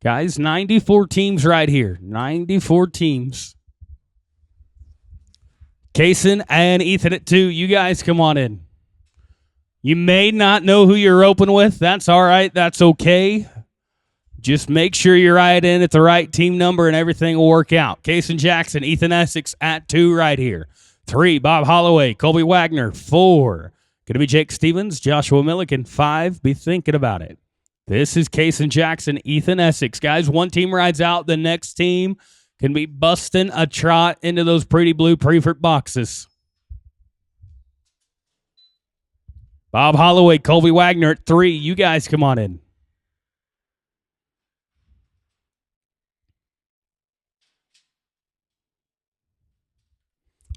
Guys, 94 teams right here. 94 teams. Kaysen and Ethan at 2. You guys come on in. You may not know who you're open with. That's all right. That's okay. Just make sure you're right in at the right team number and everything will work out. Kaysen Jackson, Ethan Essex at 2 right here. 3, Bob Holloway, Colby Wagner. 4, going to be Jake Stevens, Joshua Milliken. 5, be thinking about it. This is Kaysen Jackson, Ethan Essex. Guys, one team rides out. The next team can be busting a trot into those pretty blue prefert boxes. Bob Holloway, Colby Wagner at 3. You guys come on in.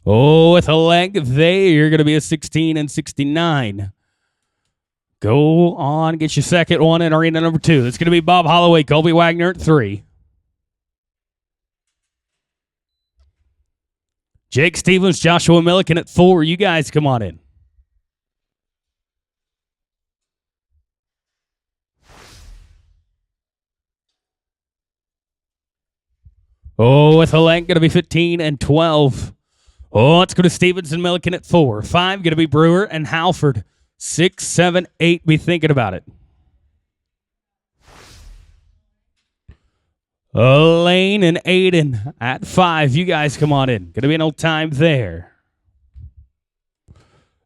Oh, with a leg there, you're going to be a 16 and 69. Go on, get your second one in arena number 2. It's going to be Bob Holloway, Colby Wagner at 3. Jake Stevens, Joshua Milliken at 4. You guys come on in. Oh, with a leg, going to be 15 and 12. Oh, let's go to Stevens and Milliken at 4. 5, going to be Brewer and Halford. 6, 7, 8, be thinking about it. Lane and Aiden at 5. You guys come on in. Going to be an old time there.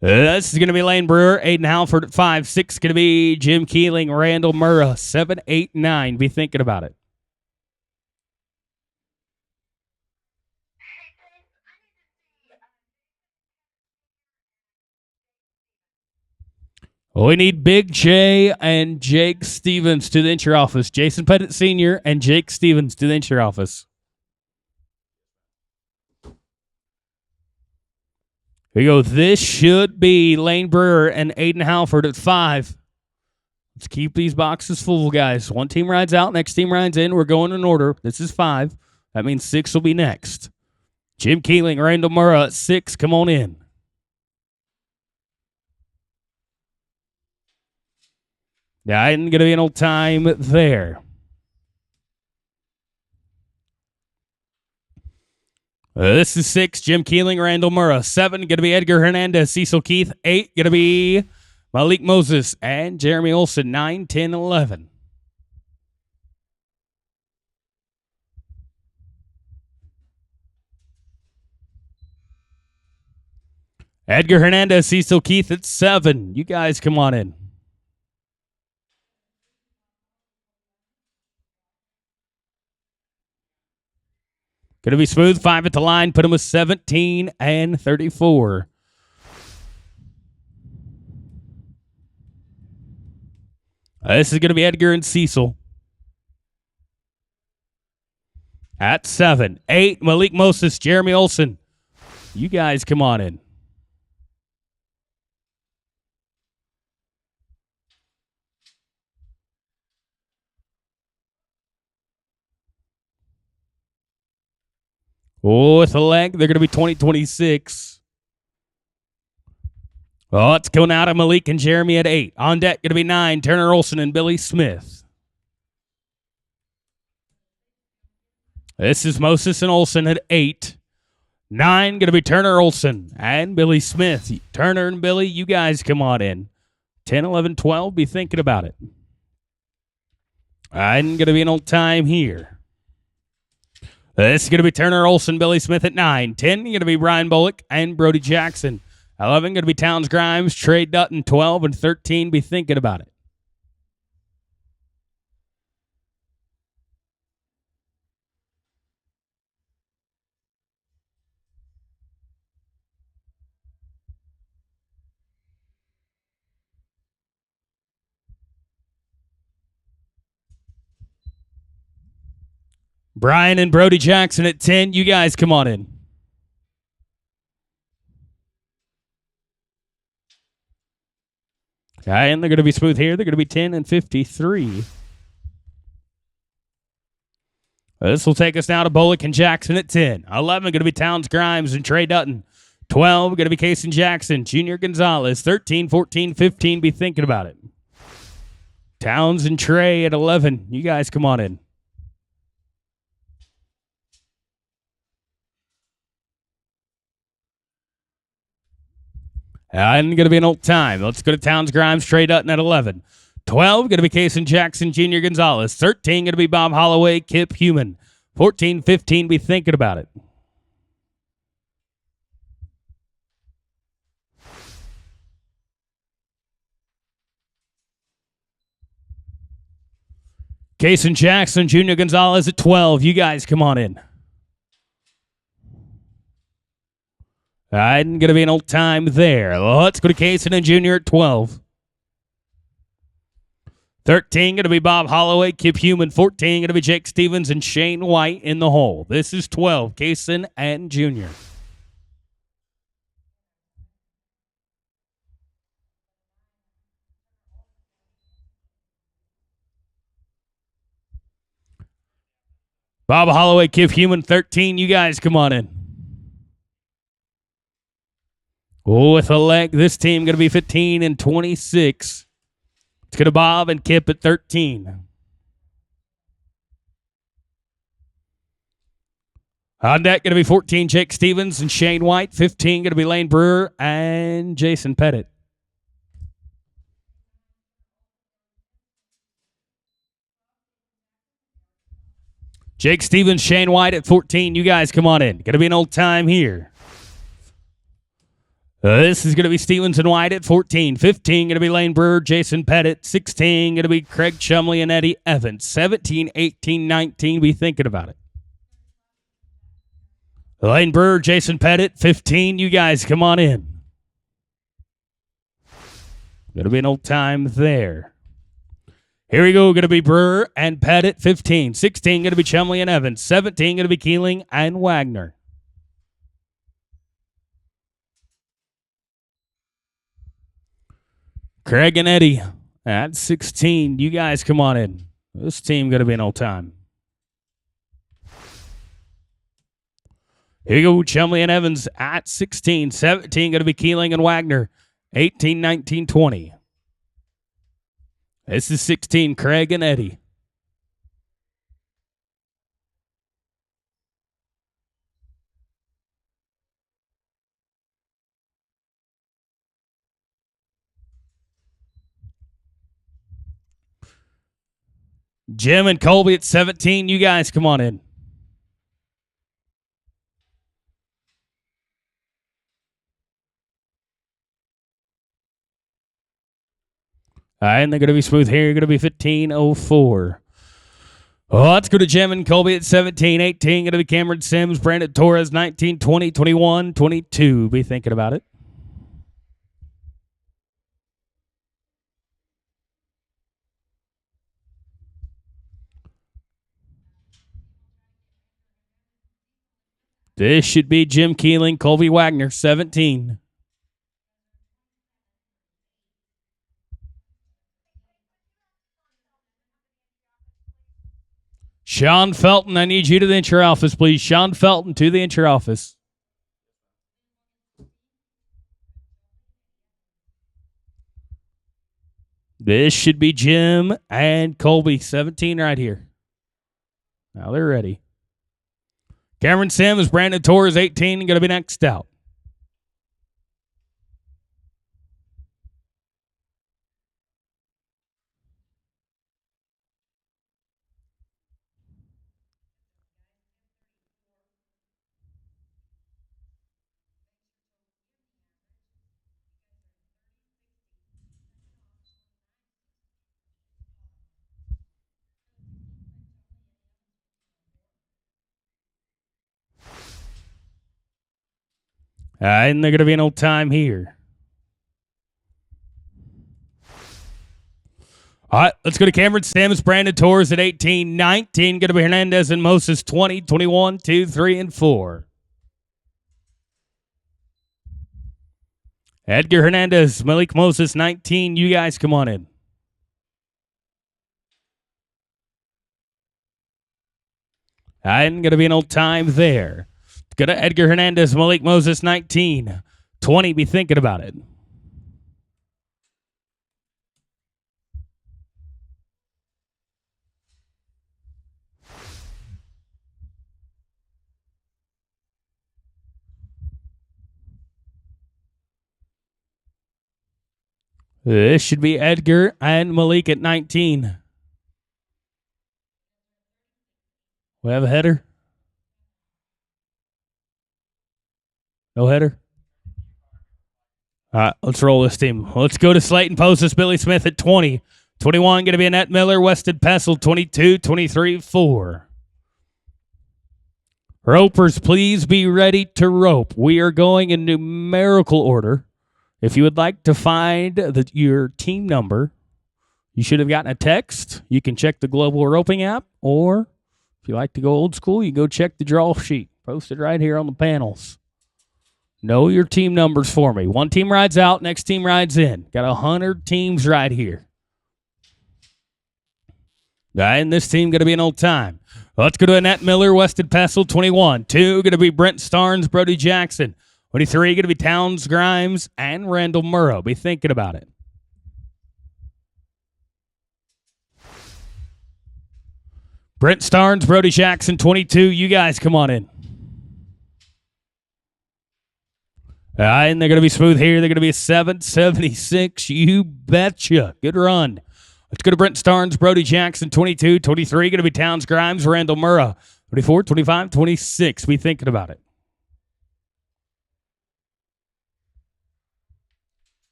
This is going to be Lane Brewer, Aiden Halford at 5. 6, going to be Jim Keeling, Randall Murrah. 7, 8, 9, be thinking about it. We need Big J and Jake Stevens to the entry office. Jason Pettit Sr. and Jake Stevens to the entry office. Here you go. This should be Lane Brewer and Aiden Halford at 5. Let's keep these boxes full, guys. One team rides out, next team rides in. We're going in order. This is 5. That means 6 will be next. Jim Keeling, Randall Murrah at 6. Come on in. Yeah, ain't going to be an old time there. This is 6, Jim Keeling, Randall Murrah. 7, going to be Edgar Hernandez, Cecil Keith. 8, going to be Malik Moses and Jeremy Olson. 9, 10, 11. Edgar Hernandez, Cecil Keith at 7. You guys come on in. Going to be smooth. 5 at the line. Put him with 17 and 34. This is going to be Edgar and Cecil. At 7. 8, Malik Moses, Jeremy Olson. You guys come on in. Oh, with a leg, they're going to be 20-26. Oh, it's going out of Malik and Jeremy at 8. On deck, going to be 9, Turner Olson and Billy Smith. This is Moses and Olson at 8. 9, going to be Turner Olson and Billy Smith. Turner and Billy, you guys come on in. 10, 11, 12, be thinking about it. I'm going to be an old time here. This is going to be Turner Olson, Billy Smith at 9. 10, going to be Brian Bullock and Brody Jackson. 11, going to be Towns Grimes, Trey Dutton. 12 and 13, be thinking about it. Brian and Brody Jackson at 10. You guys come on in. Okay, and they're going to be smooth here. They're going to be 10 and 53. This will take us now to Bullock and Jackson at 10. 11 going to be Towns Grimes and Trey Dutton. 12 going to be Kaysen Jackson, Junior Gonzalez. 13, 14, 15, be thinking about it. Towns and Trey at 11. You guys come on in. And going to be an old time. Let's go to Towns Grimes, Trey Dutton at 11. 12, going to be Kason Jackson, Jr. Gonzalez. 13, going to be Bob Holloway, Kip Human. 14, 15, be thinking about it. Kason Jackson, Jr. Gonzalez at 12. You guys come on in. All right, going to be an old time there. Let's go to Kason and Jr. at 12. 13, going to be Bob Holloway, Kip Human. 14, going to be Jake Stevens and Shane White in the hole. This is 12, Kason and Jr. Bob Holloway, Kip Human, 13. You guys come on in. With a leg, this team going to be 15 and 26. It's going to Bob and Kip at 13. On deck, going to be 14, Jake Stevens and Shane White. 15, going to be Lane Brewer and Jason Pettit. Jake Stevens, Shane White at 14. You guys come on in. Going to be an old time here. This is going to be Stevens and White at 14. 15, going to be Lane Brewer, Jason Pettit. 16, going to be Craig Chumley and Eddie Evans. 17, 18, 19, be thinking about it. Lane Brewer, Jason Pettit. 15, you guys come on in. Going to be an old time there. Here we go. Going to be Brewer and Pettit. 15. 16, going to be Chumley and Evans. 17, going to be Keeling and Wagner. Craig and Eddie at 16. You guys come on in. This team going to be an old time. Here you go, Chumley and Evans at 16. 17 going to be Keeling and Wagner. 18, 19, 20. This is 16, Craig and Eddie. Jim and Colby at 17. You guys come on in. All right, and they're going to be smooth here. Going to be 15:04. Oh, let's go to Jim and Colby at 17. 18, going to be Cameron Sims, Brandon Torres, 19, 20, 21, 22. Be thinking about it. This should be Jim Keeling, Colby Wagner, 17. Sean Felton, I need you to the entry office, please. Sean Felton to the entry office. This should be Jim and Colby, 17 right here. Now they're ready. Cameron Sims, Brandon Torres, 18, going to be next out. And they're going to be an old time here. All right, let's go to Cameron Sims, Brandon Torres at 18, 19. Going to be Hernandez and Moses, 20, 21, 2, 3, and 4. Edgar Hernandez, Malik Moses, 19. You guys come on in. And going to be an old time there. Go to Edgar Hernandez, Malik Moses, 19. 20, be thinking about it. This should be Edgar and Malik at 19. We have a header. No header. All right, let's roll this team. Let's go to Slayton Post. Billy Smith at 20. 21 going to be Annette Miller. Weston Pessel, 22, 23, 4. Ropers, please be ready to rope. We are going in numerical order. If you would like to find your team number, you should have gotten a text. You can check the Global Roping app, or if you like to go old school, you go check the draw sheet. Posted right here on the panels. Know your team numbers for me. One team rides out, next team rides in. Got 100 teams right here. And this team going to be an old time. Let's go to Annette Miller, Weston Pessel, 21. 2 going to be Brent Starnes, Brody Jackson. 23 going to be Towns Grimes and Randall Murrow. Be thinking about it. Brent Starnes, Brody Jackson, 22. You guys come on in. And they're going to be smooth here. They're going to be a 776. You betcha. Good run. Let's go to Brent Starnes, Brody Jackson, 22. 23 going to be Towns Grimes, Randall Murrow. 24, 25, 26. Be thinking about it.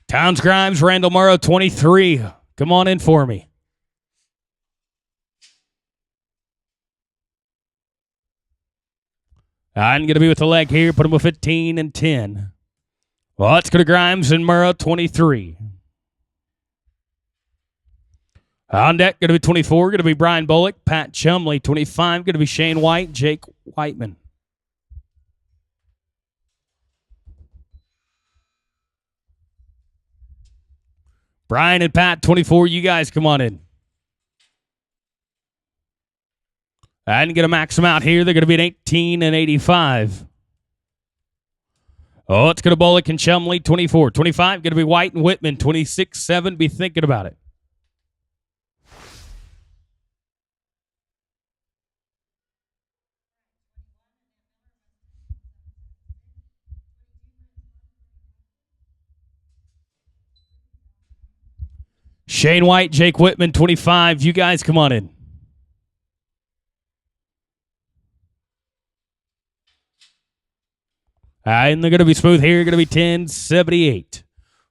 Towns Grimes, Randall Murrow, 23. Come on in for me. I'm going to be with the leg here. Put him with 15 and 10. Well, let's go to Grimes and Murrow, 23. On deck, going to be 24. Going to be Brian Bullock, Pat Chumley, 25. Going to be Shane White, Jake Whiteman. Brian and Pat, 24. You guys come on in. I didn't get to max them out here. They're going to be at 18 and 85. Oh, let's go to Bullock and Chumley, 24. 25, going to be White and Whitman, 26, 7. Be thinking about it. Shane White, Jake Whitman, 25. You guys come on in. And they're going to be smooth here. Going to be 10-78.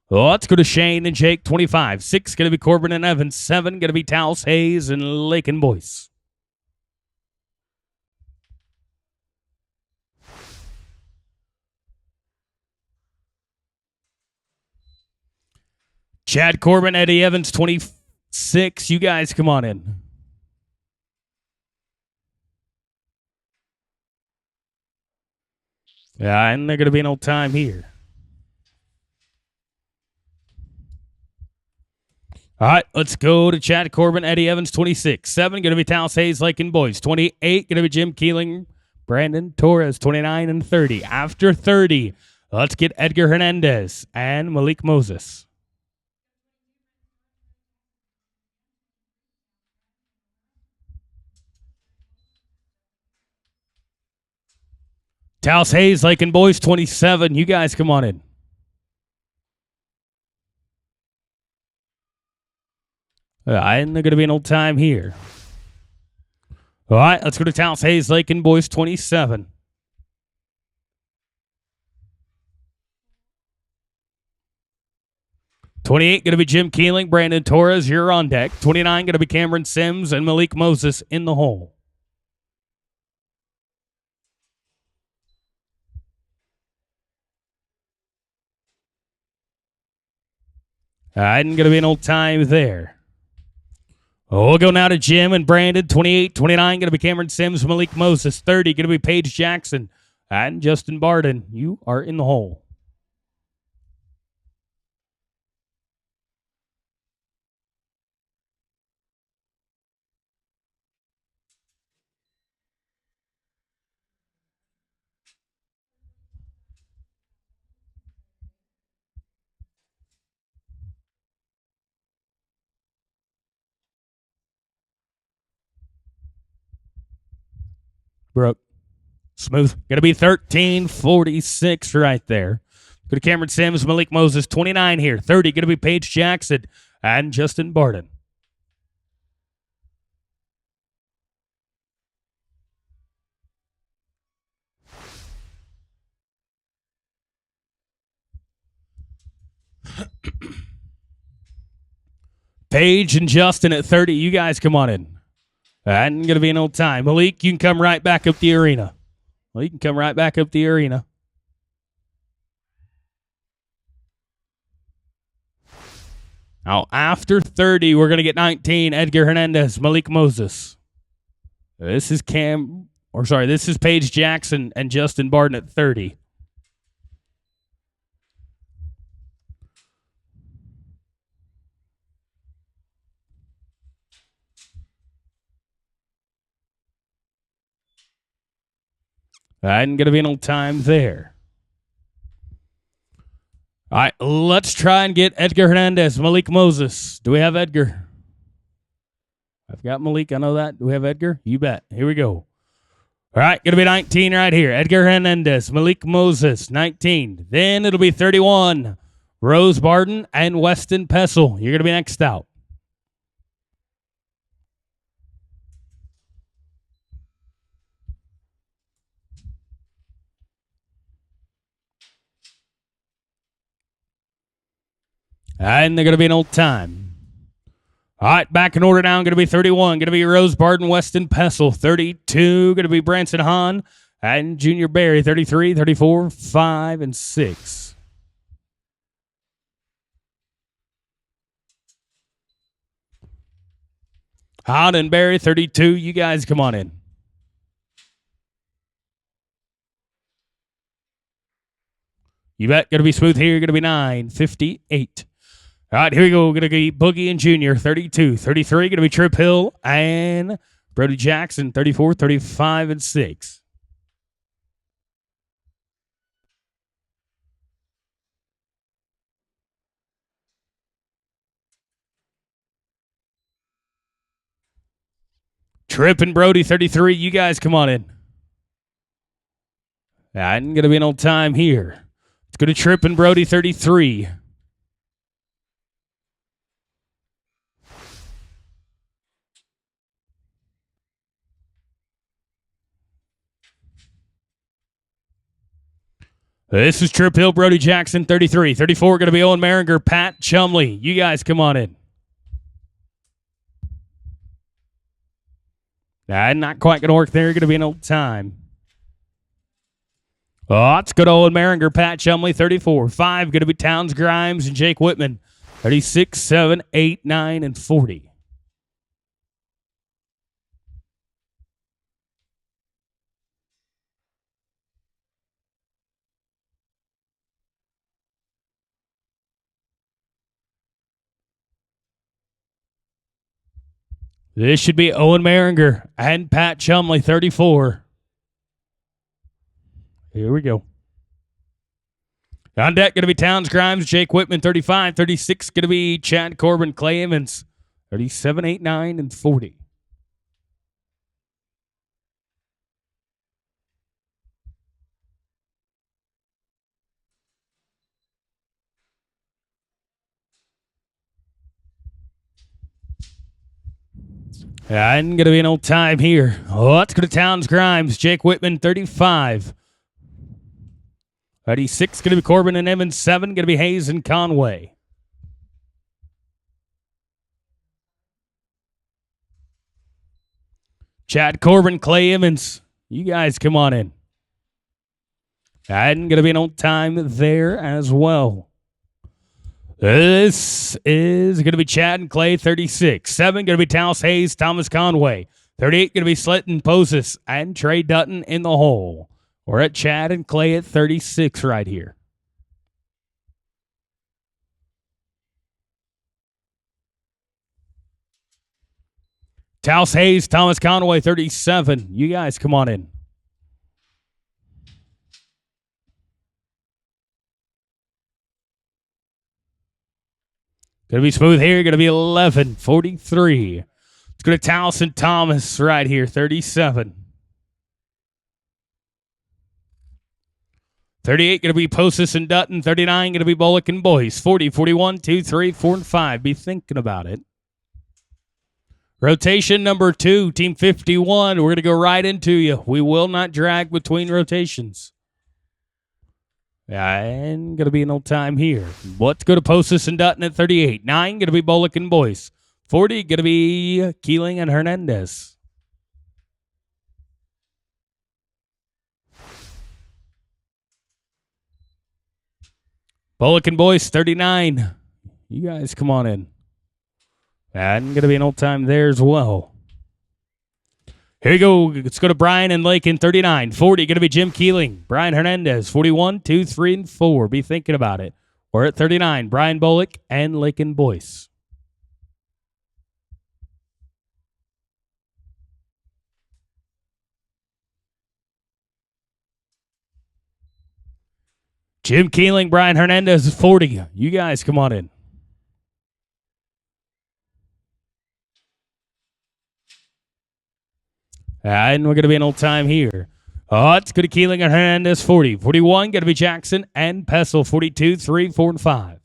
Let's go to Shane and Jake, 25. 6 going to be Corbin and Evans. 7 going to be Taos, Hayes, and Lake and Boyce. Chad Corbin, Eddie Evans, 26. You guys come on in. Yeah, and they're going to be an old time here. All right, let's go to Chad Corbin, Eddie Evans, 26. 7 going to be Taos, Hayes, Lake and Boyce. 28 going to be Jim Keeling, Brandon Torres, 29 and 30. After 30, let's get Edgar Hernandez and Malik Moses. Taos, Hayes, Lake and Boyce, 27. You guys come on in. And they're going to be an old time here. All right, let's go to Taos, Hayes, Lake and Boyce, 27. $28 going to be Jim Keeling, Brandon Torres, you're on deck. $29 going to be Cameron Sims and Malik Moses in the hole. And going to be an old time there. We'll go now to Jim and Brandon. 28, 29 going to be Cameron Sims, Malik Moses. 30 going to be Paige Jackson and Justin Barden. You are in the hole. Brooke. Smooth. Going to be 13-46 right there. Go to Cameron Sims, Malik Moses, 29 here. 30, going to be Paige Jackson and Justin Barden. Paige and Justin at 30. You guys come on in. And going to be an old time. Malik, you can come right back up the arena. Malik can come right back up the arena. Now, after 30, we're going to get 19. Edgar Hernandez, Malik Moses. This is Paige Jackson and Justin Barden at 30. And going to be an old time there. All right, let's try and get Edgar Hernandez, Malik Moses. Do we have Edgar? I've got Malik. I know that. Do we have Edgar? You bet. Here we go. All right, going to be 19 right here. Edgar Hernandez, Malik Moses, 19. Then it'll be 31. Rose Barden and Weston Pessel. You're going to be next out. And they're going to be an old time. All right, back in order now. Going to be 31. Going to be Rose Barden, Weston Pessel. 32. Going to be Branson Hahn and Junior Berry. 33, 34, 5, and 6. Hahn and Berry, 32. You guys come on in. You bet. Going to be smooth here. Going to be 9:58. All right, here we go. Going to be Boogie and Junior, 32. 33, going to be Trip Hill and Brody Jackson, 34, 35, and 6. Trip and Brody, 33. You guys come on in. I'm going to be an old time here. It's going to Trip and Brody, 33. This is Trip Hill, Brody Jackson, 33. 34, going to be Owen Maringer, Pat Chumley. You guys come on in. Not quite going to work there. Going to be an old time. Oh, it's good Owen Maringer, Pat Chumley, 34. 5, going to be Towns Grimes and Jake Whitman, 36, 7, 8, 9, and 40. This should be Owen Maringer and Pat Chumley, 34. Here we go. On deck, going to be Towns Grimes, Jake Whitman, 35. 36, going to be Chad Corbin, Clay Emmons, 37, 8, 9, and 40. And going to be an old time here. Oh, let's go to Towns Grimes, Jake Whitman, 35. 36, going to be Corbin and Emmons, 7, going to be Hayes and Conway. Chad Corbin, Clay Emmons, you guys come on in. And going to be an old time there as well. This is going to be Chad and Clay, 36. 7, going to be Taos Hayes, Thomas Conway. 38, going to be Sletton Poses and Trey Dutton in the hole. We're at Chad and Clay at 36 right here. Taos Hayes, Thomas Conway, 37. You guys come on in. Going to be smooth here. Going to be 11, 43. It's going to Towson Thomas right here, 37. 38 going to be Postis and Dutton. 39 going to be Bullock and Boyce. 40, 41, 2, 3, 4, and 5. Be thinking about it. Rotation number 2, Team 51. We're going to go right into you. We will not drag between rotations. And going to be an old time here. Let's go to Postis and Dutton at 38. 9 going to be Bullock and Boyce. 40 going to be Keeling and Hernandez. Bullock and Boyce, 39. You guys come on in. And going to be an old time there as well. Here you go. Let's go to Brian and Lakin, 39. 40, going to be Jim Keeling. Brian Hernandez, 41, 2, 3, and 4. Be thinking about it. We're at 39. Brian Bullock and Lakin Boyce. Jim Keeling, Brian Hernandez, 40. You guys come on in. And we're going to be an old time here. It's going to Keeling and Hernandez, 40. 41, going to be Jackson and Pessel, 42, 3, 4, and 5.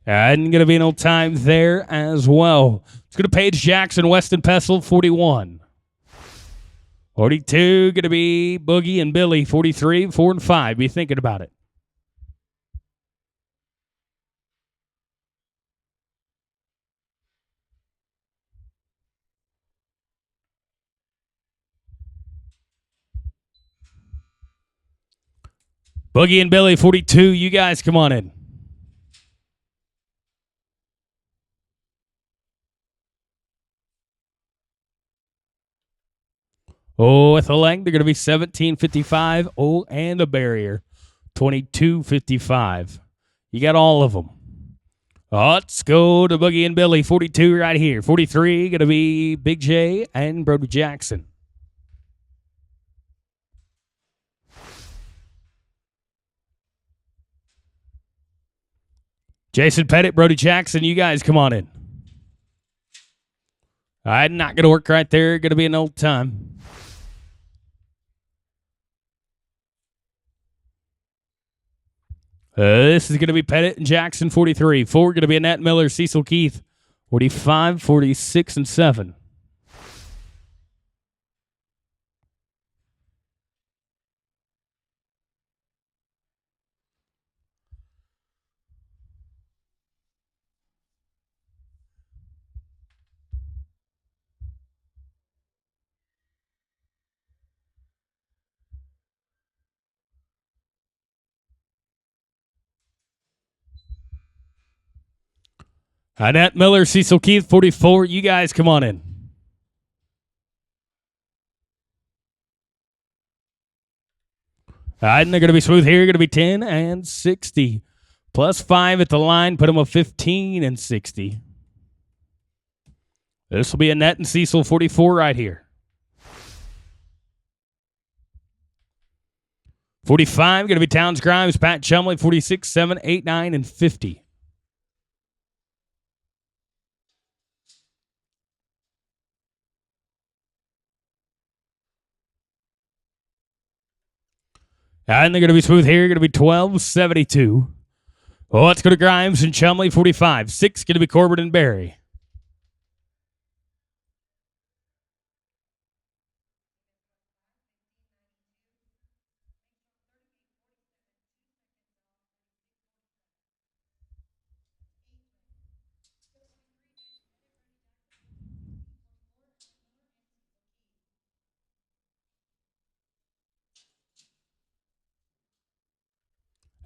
And going to be an old time there as well. It's going to Paige Jackson, Weston Pessel, 41. 42, going to be Boogie and Billy, 43, 4, and 5. Be thinking about it. Boogie and Billy, 42. You guys come on in. Oh, at the length, they're going to be 17.55. Oh, and a barrier, 22.55. You got all of them. Let's go to Boogie and Billy, 42 right here. 43, going to be Big J and Brody Jackson. Jason Pettit, Brody Jackson, you guys come on in. All right, not going to work right there. Going to be an old time. This is going to be Pettit and Jackson, 43. 4 going to be Annette Miller, Cecil Keith, 45, 46, and 7. Annette Miller, Cecil Keith, 44. You guys come on in. All right, and they're going to be smooth here. Going to be 10 and 60. Plus 5 at the line. Put them at 15 and 60. This will be Annette and Cecil, 44 right here. 45, going to be Towns Grimes, Pat Chumley, 46, 7, 8, 9, and 50. And they're going to be smooth here. Going to be 12.72. Oh, let's go to Grimes and Chumley, 45. 6 going to be Corbett and Barry.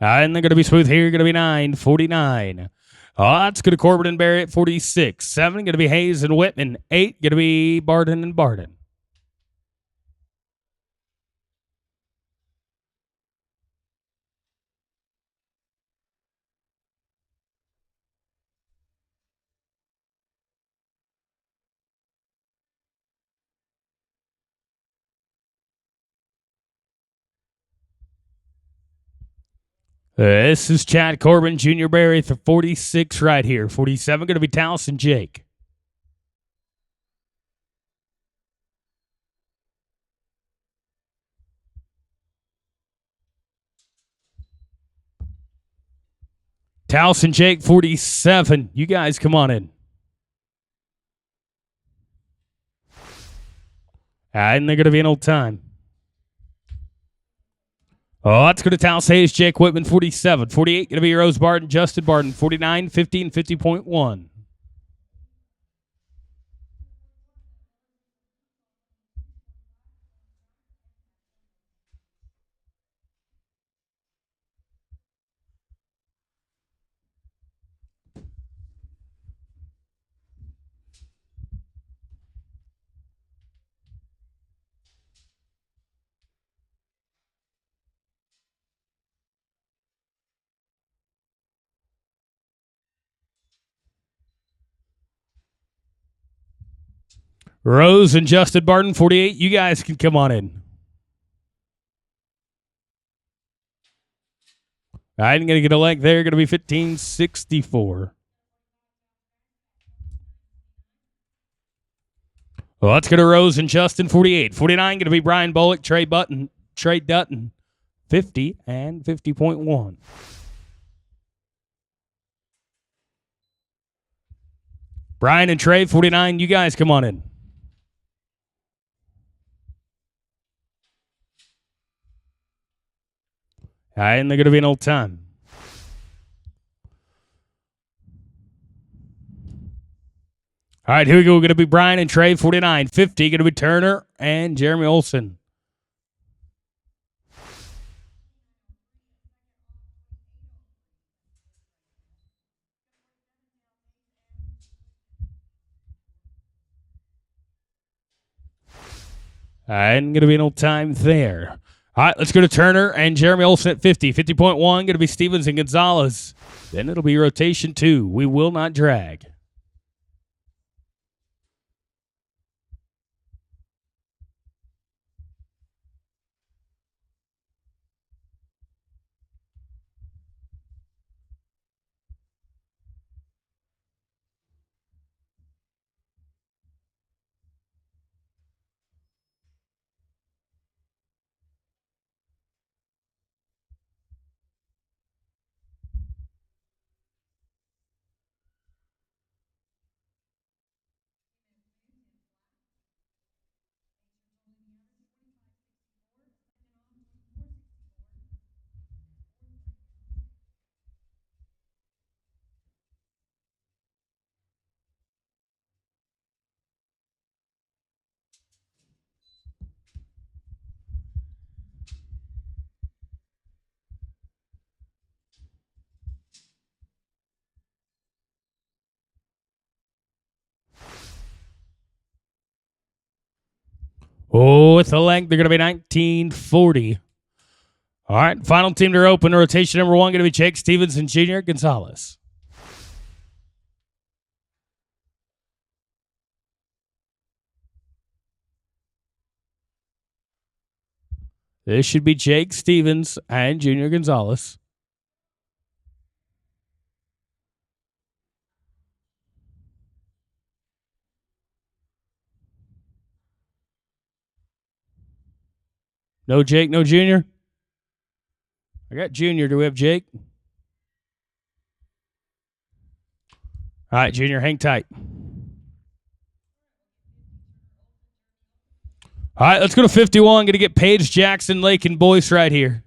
And they're going to be smooth here. Going to be 9.49. It's going to Corbett and Barry at 46. 7 going to be Hayes and Whitman. 8 going to be Barden and Barden. This is Chad Corbin, Junior Berry, for 46 right here. 47 going to be Towson Jake. Towson Jake, 47. You guys come on in. And they're going to be an old time. Oh, that's going to Taos Hayes, Jake Whitman, 47. 48 going to be Rose Barton, Justin Barton, 49, 50, and 50.1. Rose and Justin Barton, 48. You guys can come on in. I'm going to get a leg there. Going to be 1564. Well, let's go to Rose and Justin, 48. 49 going to be Brian Bullock, Trey Dutton, 50 and 50.1. Brian and Trey, 49. You guys come on in. All right, and they're going to be an old time. All right, here we go. We're going to be Brian and Trey, 49. 50 going to be Turner and Jeremy Olson. All right, and going to be an old time there. All right, let's go to Turner and Jeremy Olson at 50. 50.1 going to be Stevens and Gonzalez. Then it'll be rotation 2. We will not drag. Oh, with the length, they're going to be 1940. All right, final team to open. Rotation number 1 going to be Jake Stevens and Junior Gonzalez. This should be Jake Stevens and Junior Gonzalez. No Jake, no Junior? I got Junior. Do we have Jake? All right, Junior, hang tight. All right, let's go to 51. Going to get Paige, Jackson, Lake, and Boyce right here.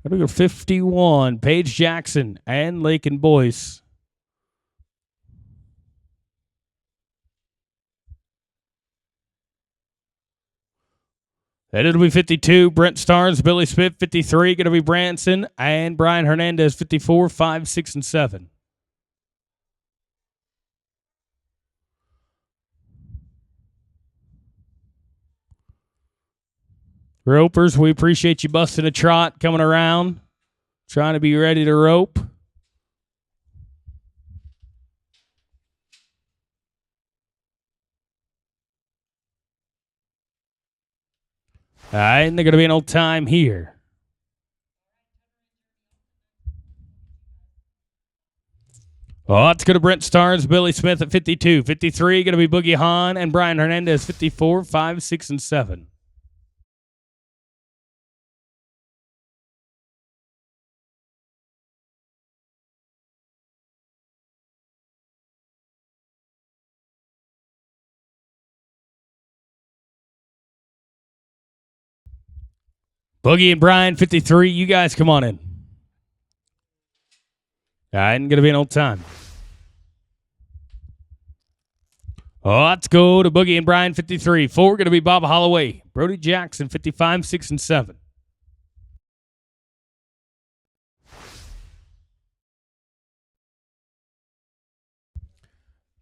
Going to go 51. Paige, Jackson, and Lake and Boyce. Then it'll be 52. Brent Starnes, Billy Smith, 53. Going to be Branson and Brian Hernandez, 54, 5, 6, and 7. Ropers, we appreciate you busting a trot, coming around, trying to be ready to rope. All right, and they're going to be an old time here. Oh, it's going to Brent Stars, Billy Smith at 52. 53, going to be Boogie Hahn and Brian Hernandez, 54, 5, 6, and 7. Boogie and Brian, 53. You guys come on in. All right, and going to be an old time. Oh, let's go to Boogie and Brian, 53. 4, going to be Bob Holloway. Brody Jackson, 55, 6, and 7.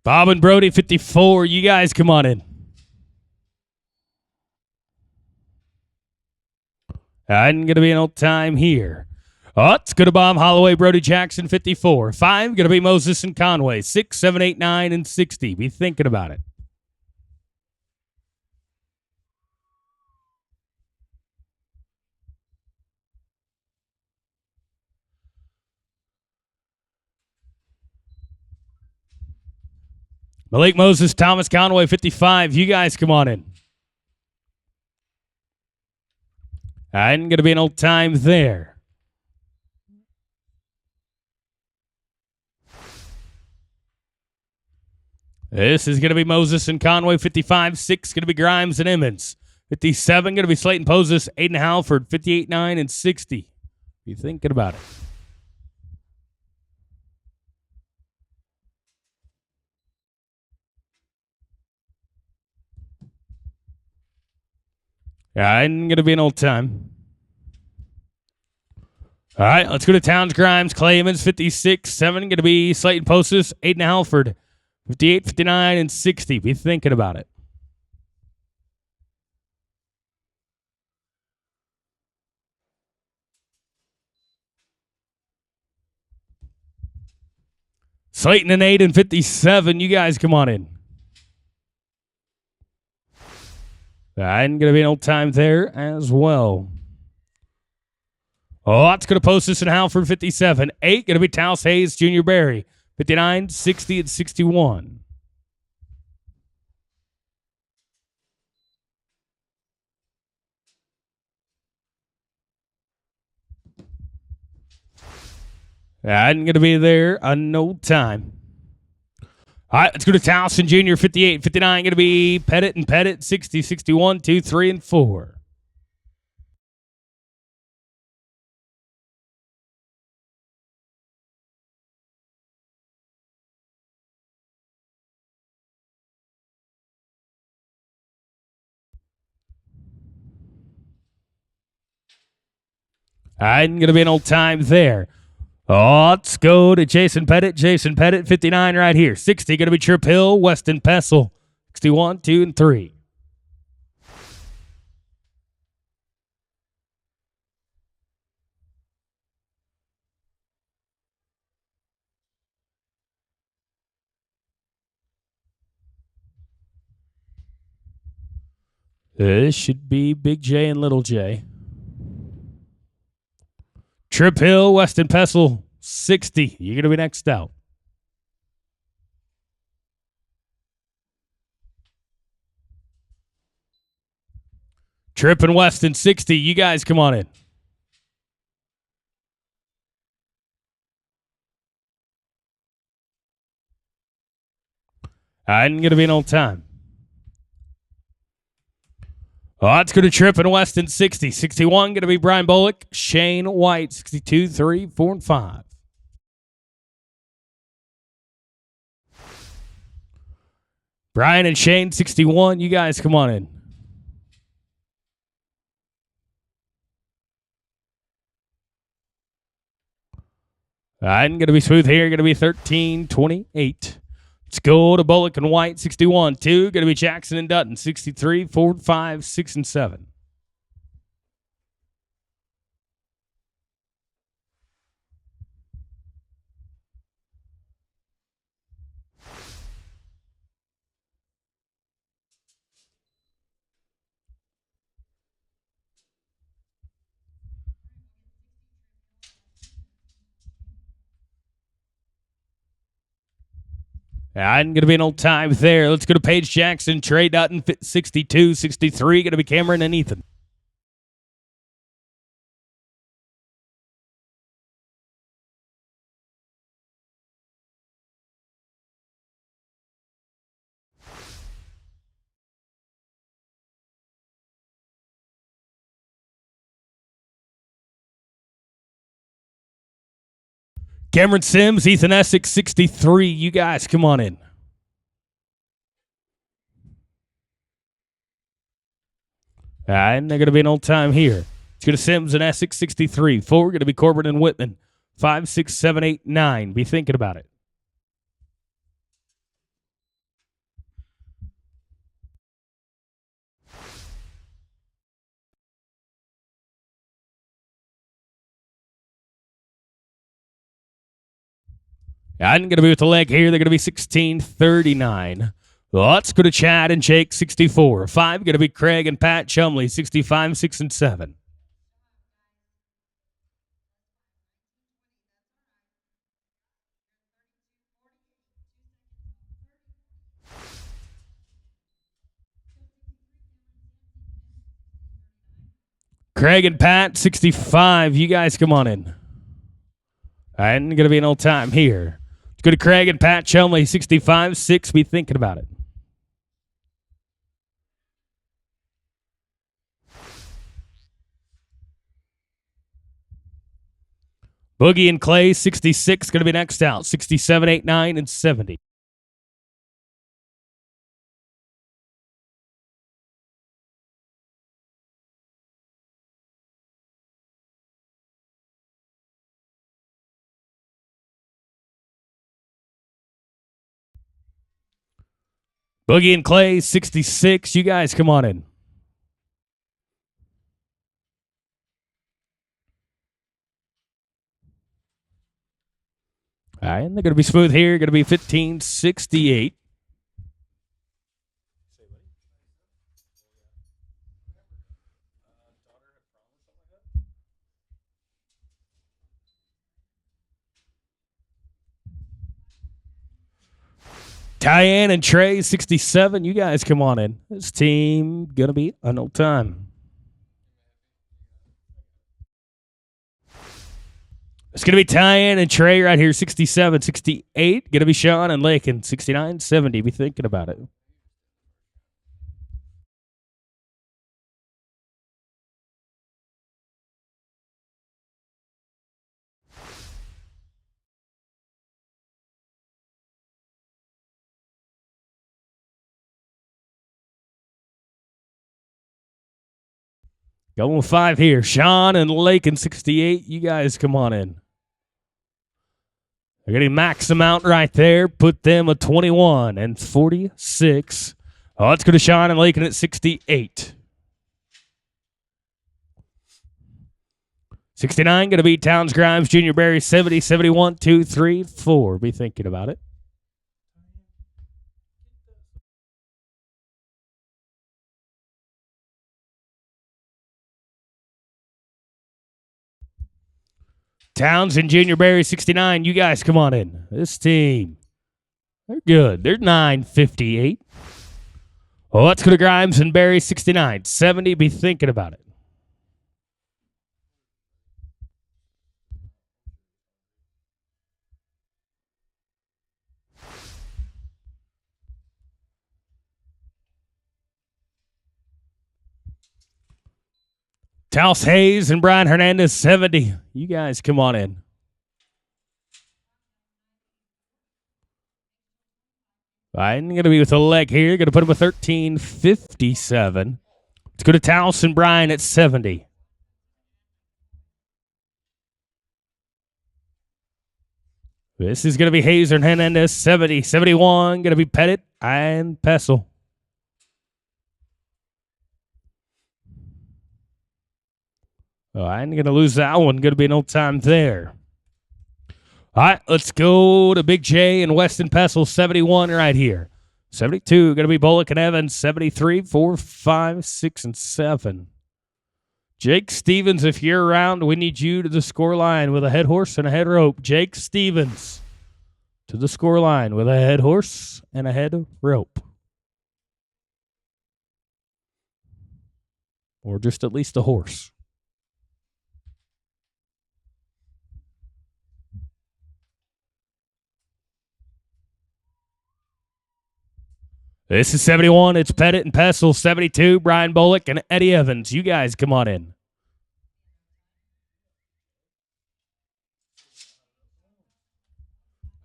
Bob and Brody, 54. You guys come on in. And going to be an old time here. Oh, it's going to Bob Holloway, Brody Jackson, 54. 5, going to be Moses and Conway, 6, 7, 8, 9, and 60. Be thinking about it. Malik Moses, Thomas Conway, 55. You guys come on in. And going to be an old time there. This is going to be Moses and Conway, 55. 6, going to be Grimes and Emmons. 57, going to be Slayton Poses, Aiden Halford, 58, 9, and 60. Be thinking about it. And going to be an old time. All right, let's go to Towns Grimes. Clay Emmons, 56. 7, going to be Slayton Poses, Aiden Halford, 58, 59, and 60. Be thinking about it. Slayton and Aiden, 57. You guys come on in. And going to be an old time there as well. Oh, that's going to post this in Halford, 57. 8, going to be Taos Hayes, Junior Barry, 59, 60, and 61. And going to be there on no time. All right, let's go to Towson Jr., 58, 59, going to be Pettit and Pettit, 60, 61, 2, 3, and 4. All right, going to be an old time there. Oh, let's go to Jason Pettit. Jason Pettit, 59 right here. 60, going to be Trip Hill, Weston Pessel, 61, 2, and 3. This should be Big J and Little J. Trip Hill, Weston Pessel, 60. You're going to be next out. Trip and Weston, 60. You guys come on in. I'm going to be an old time. Oh, it's going to Trip and Weston, 60. 61, going to be Brian Bullock, Shane White, 62, 3, 4, and 5. Brian and Shane, 61. You guys come on in. I'm going to be smooth here. Going to be 13, 28. Let's go to Bullock and White, 61. 2, going to be Jackson and Dutton, 63, 4, 5, 6, and 7. I'm going to be an old time there. Let's go to Paige Jackson, Trey Dutton, 62, 63. Going to be Cameron and Ethan. Cameron Sims, Ethan Essex, 63. You guys, come on in. And they're going to be an old time here. It's going to Sims and Essex, 63. 4, going to be Corbin and Whitman, 5, 6, 7, 8, 9. Be thinking about it. I'm going to be with the leg here. They're going to be 16, 39. Let's go to Chad and Jake, 64. 5, going to be Craig and Pat Chumley, 65, 6, and 7. Craig and Pat, 65. You guys come on in. And going to be an old time here. Let's go to Craig and Pat Chumley, 65, 6. Be thinking about it. Boogie and Clay, 66. Going to be next out. 67, 8, 9, and 70. Boogie and Clay, 66. You guys come on in. All right, and they're going to be smooth here. Going to be 15, 68. Tyann and Trey, 67. You guys come on in. This team going to be an old time. It's going to be Tyann and Trey right here, 67, 68. Going to be Sean and Lakin, 69, 70. Be thinking about it. Going with 5 here. Sean and Lakin, 68. You guys come on in. They're getting max amount right there. Put them at 21 and 46. Oh, let's go to Sean and Lakin at 68. 69 going to be Towns Grimes, Junior Berry, 70, 71, 2, 3, 4. Be thinking about it. Towns and Junior Berry, 69. You guys come on in. This team, they're good. They're 958. Oh, let's go to Grimes and Berry, 69. 70. Be thinking about it. Taos Hayes and Brian Hernandez, 70. You guys come on in. I'm going to be with a leg here. Going to put him at 1357. Let's go to Taos and Brian at 70. This is going to be Hayes and Hernandez, 70. 71, going to be Pettit and Pessel. Oh, I ain't going to lose that one. Going to be an old time there. All right, let's go to Big J and Weston Pessel, 71 right here. 72, going to be Bullock and Evans, 73, 4, 5, 6, and 7. Jake Stevens, if you're around, we need you to the score line with a head horse and a head rope. Jake Stevens. to the score line with a head horse and a head rope. Or just at least a horse. This is 71. It's Pettit and Pestle. 72, Brian Bullock and Eddie Evans. You guys come on in.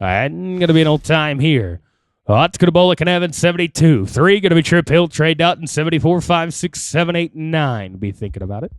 All right, going to be an old time here. That's going to Bullock and Evans, 72. 3 going to be Trip Hill, Trey Dutton, 74, 5, 6, 7, 8, 9. Be thinking about it.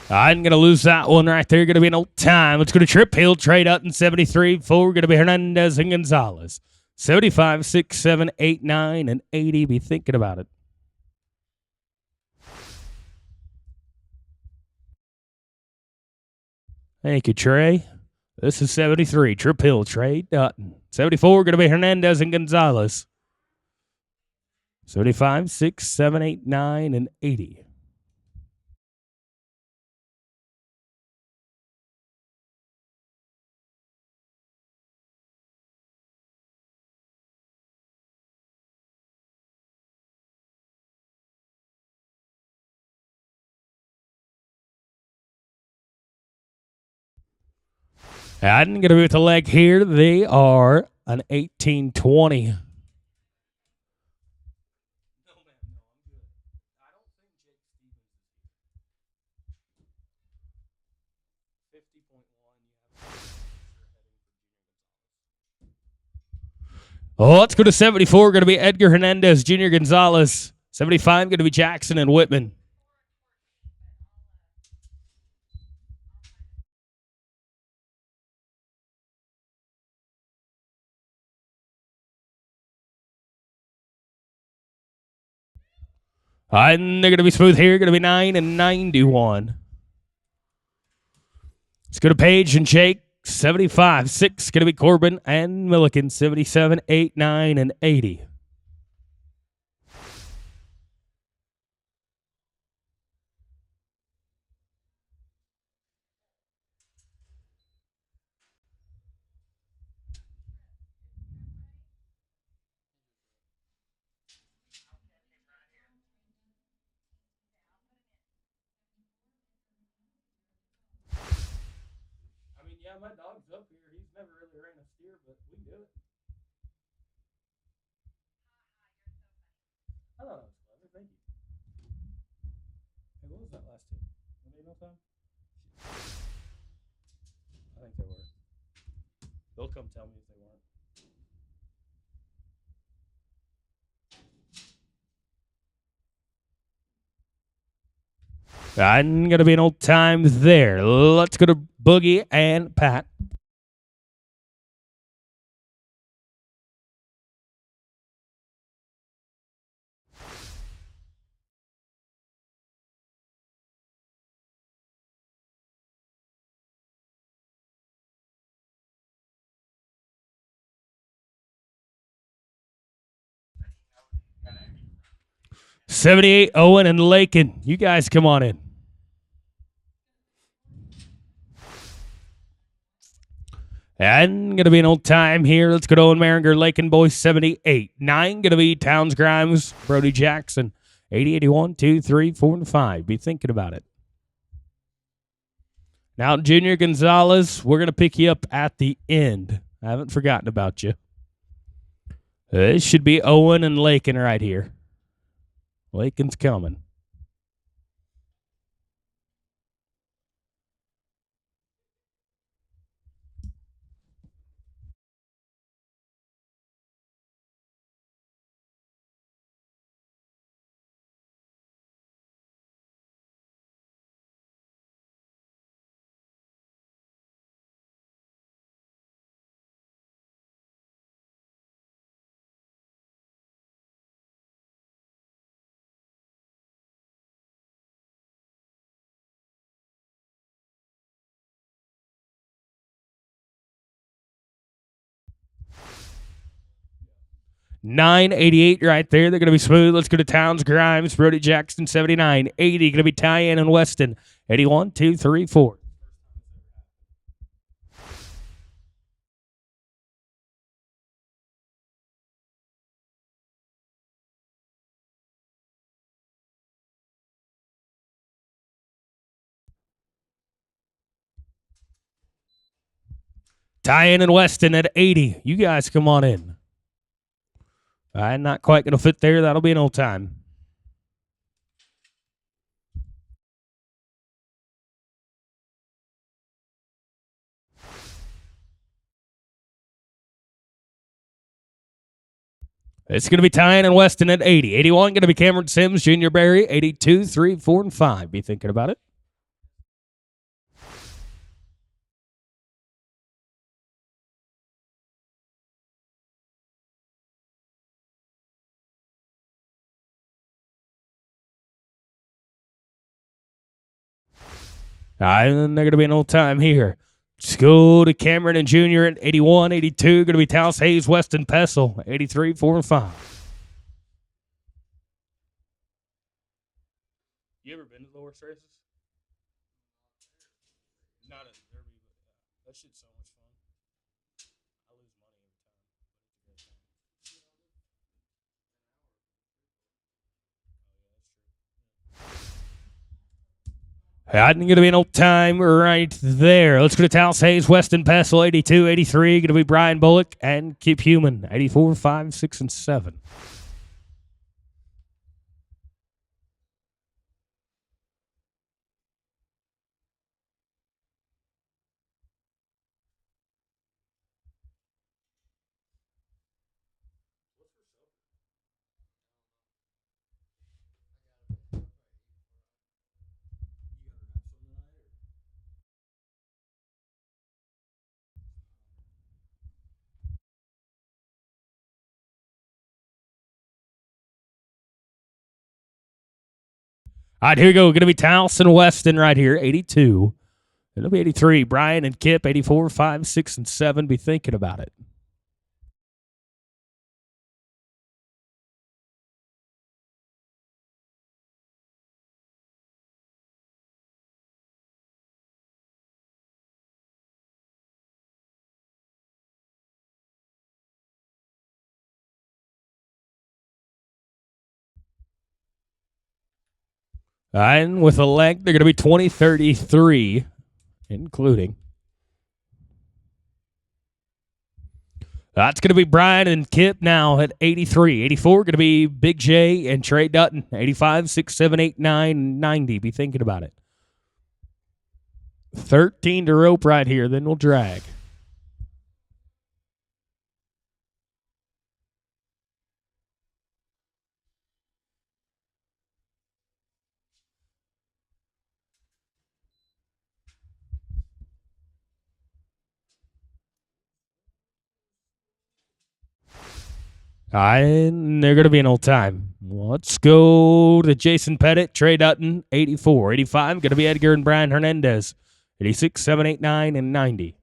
I'm going to lose that one right there. Going to be an old time. Let's go to Trip Hill, Trey Dutton, 73. 4 going to be Hernandez and Gonzalez. 75, 6, 7, 8, 9, and 80. Be thinking about it. Thank you, Trey. This is 73. Trip Hill, Trey Dutton. 74 going to be Hernandez and Gonzalez. 75, 6, 7, 8, 9, and 80. I'm going to be with the leg here. They are an 18-20. Oh, let's go to 74. Going to be Edgar Hernandez, Junior Gonzalez. 75 going to be Jackson and Whitman. And they're going to be smooth here. Going to be 9 and 91. Let's go to Page and Jake. 75, 6 going to be Corbin and Milliken. 77, 8, 9, and 80. Yeah, my dog's up here. He's never really ran a steer, but we can do it. I thought that was clever. Thank you. Hey, what was that last team? Were they no time? I think they were. They'll come tell me if they weren't. I'm going to be an old time there. Let's go to Boogie and Pat. $78, Owen and Lakin. You guys come on in. And going to be an old time here. Let's go to Owen Maringer, Lakin Boys, 78. 9 going to be Towns Grimes, Brody Jackson. 80, 81, 2, 3, 4, and 5. Be thinking about it. Now, Junior Gonzalez, we're going to pick you up at the end. I haven't forgotten about you. This should be Owen and Lakin right here. Lakin's coming. 988 right there. They're going to be smooth. Let's go to Towns, Grimes, Brody Jackson, 79. 80 going to be Tyann and Weston. 81, 2, 3, 4. Tyann and Weston at 80. You guys come on in. All right, not quite going to fit there. That'll be an old time. It's going to be Tyann and Weston at 80. 81 going to be Cameron Sims, Junior Berry. 82, 3, 4, and 5. Be thinking about it. All right, and then they're going to be an old time here. Let's go to Cameron and Junior at 81. 82 going to be Taos Hayes, Weston Pessel. 83, 4, and 5. You ever been to the horse races? Not at the Derby, but that shit's so much fun. I lose money every time. I'm going to be an old time right there. Let's go to Taos Hayes, Weston Pessel, 82, 83. Going to be Brian Bullock and Kip Human, 84, 5, 6, and 7. All right, here we go. Going to be Taos and Weston right here, 82. It'll be 83. Brian and Kip, 84, 5, 6, and 7. Be thinking about it. And with a length, they're going to be 20, 33, including. That's going to be Brian and Kip now at 83. 84 going to be Big J and Trey Dutton. 85, 6, 7, 8, 9, 90. Be thinking about it. 13 to rope right here. Then we'll drag. And they're going to be an old time. Let's go to Jason Pettit, Trey Dutton, 84. 85 going to be Edgar and Brian Hernandez. 86, 7, 8, 9, and 90.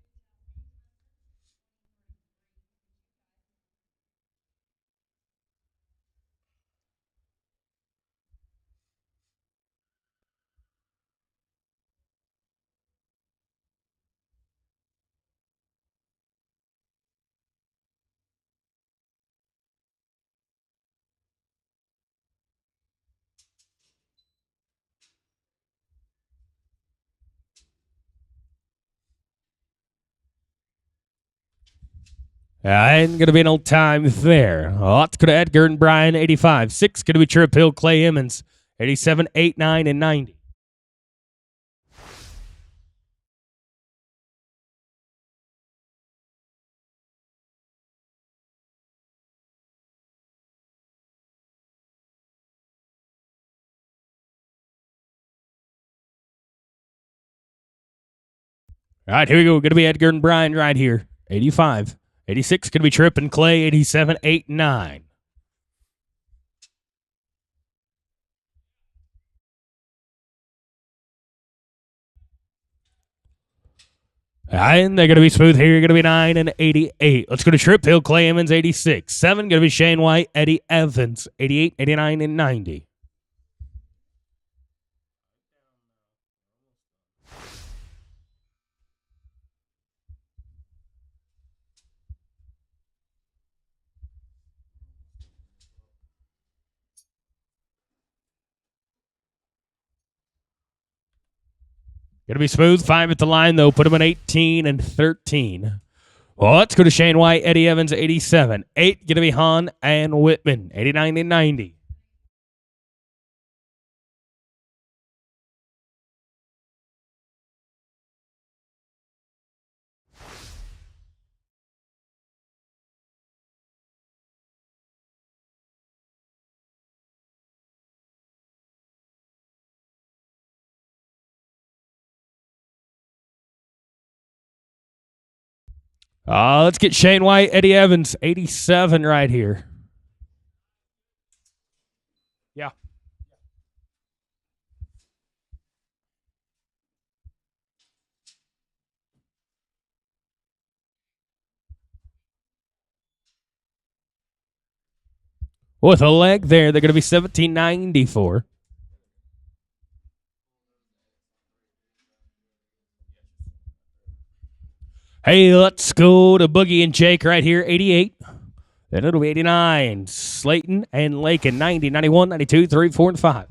And going to be an old time there. Let's go to Edgar and Brian, 85. 6 going to be Trip Hill, Clay Emmons. 87, 8, 9, and 90. All right, here we go. Going to be Edgar and Brian right here. 85. 86 going to be Trip and Clay. 87, 8, 9. And they're going to be smooth here. Going to be 9 and 88. Let's go to Trip Hill. Clay Emmons, 86. 7 going to be Shane White. Eddie Evans, 88, 89, and 90. Going to be smooth. 5 at the line, though. Put him in 18 and 13. Well, let's go to Shane White. Eddie Evans, 87. 8 going to be Hahn and Whitman, 89 and 90. Let's get Shane White, Eddie Evans, 87 right here. Yeah. With a leg there, they're going to be 1794. Hey, let's go to Boogie and Jake right here, 88. Then it'll be 89. Slayton and Lakin, 90, 91, 92, 3, 4, and 5.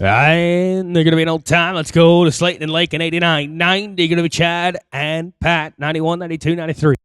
And they're going to be an old time. Let's go to Slayton and Lakin, 89. 90 going to be Chad and Pat, 91, 92, 93.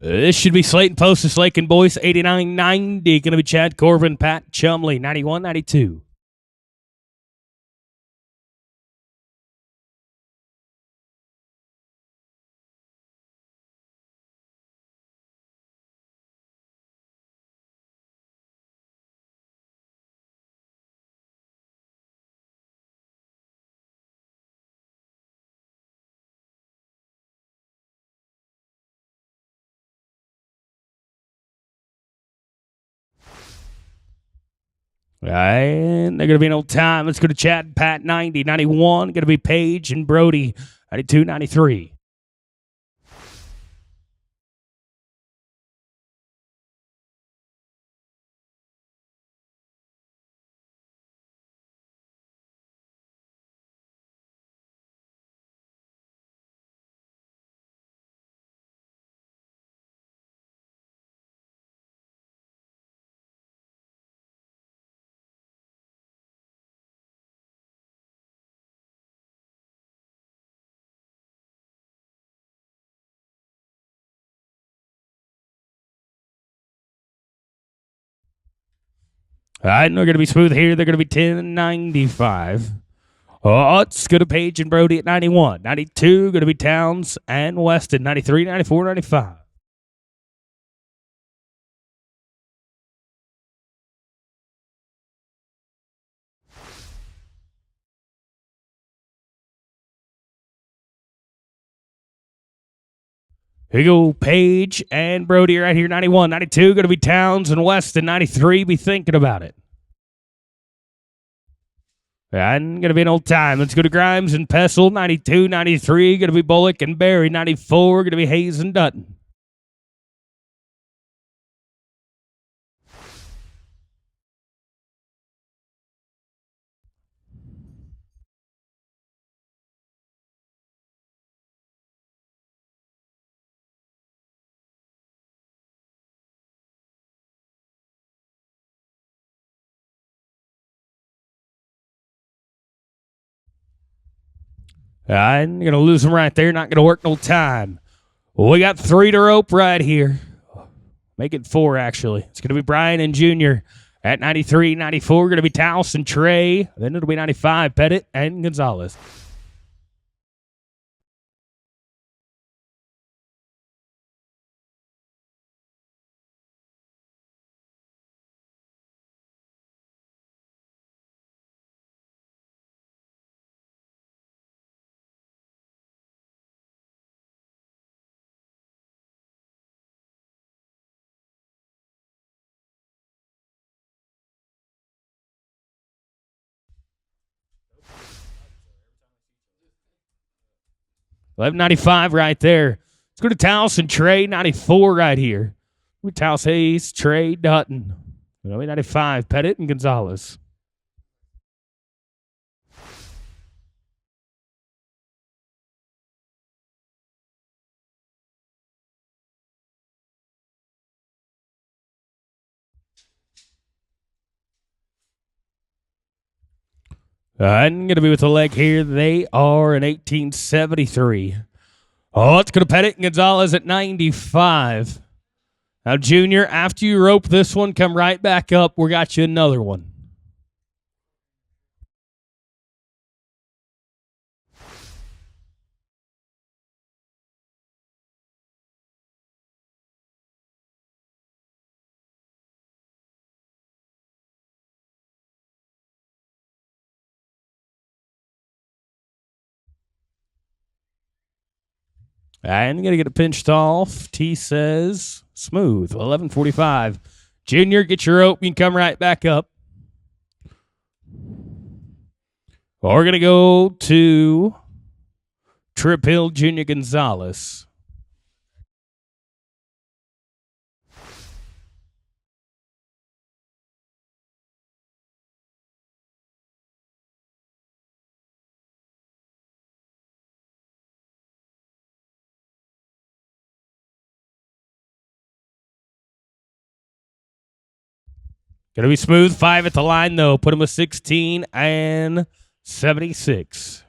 This should be Slayton Post, Lakin Boyce, 89, 90. Going to be Chad Corbin, Pat Chumley, 91, 92. And they're going to be an old time. Let's go to Chad, Pat, 90, 91. Going to be Paige and Brody, 92, 93. All right, and they're going to be smooth here. They're going to be 10 and 95. Oh, it's going to Page and Brody at 91. 92, going to be Towns and Weston, 93, 94, 95. Here you go, Page and Brody right here, 91. 92, going to be Towns and Weston, 93. Be thinking about it. And going to be an old time. Let's go to Grimes and Pessel, 92, 93. Going to be Bullock and Barry, 94. Going to be Hayes and Dutton. I'm going to lose him right there. Not going to work no time. Well, we got 3 to rope right here. Make it 4, actually. It's going to be Brian and Junior at 93, 94. Going to be Taos and Trey. Then it'll be 95, Pettit and Gonzalez. $11.95 right there. Let's go to Taos and Trey, 94 right here. With Taos Hayes, Trey Dutton. 95, Pettit and Gonzalez. I'm going to be with the leg here. They are in 1873. Oh, it's going to Pettit and Gonzalez at 95. Now, Junior, after you rope this one, come right back up. We got you another one. I'm going to get it pinched off. T says smooth. 11:45. Junior, get your rope. You can come right back up. We're going to go to Trip Hill, Junior Gonzalez. Going to be smooth. 5 at the line, though. Put him with 16 and 76.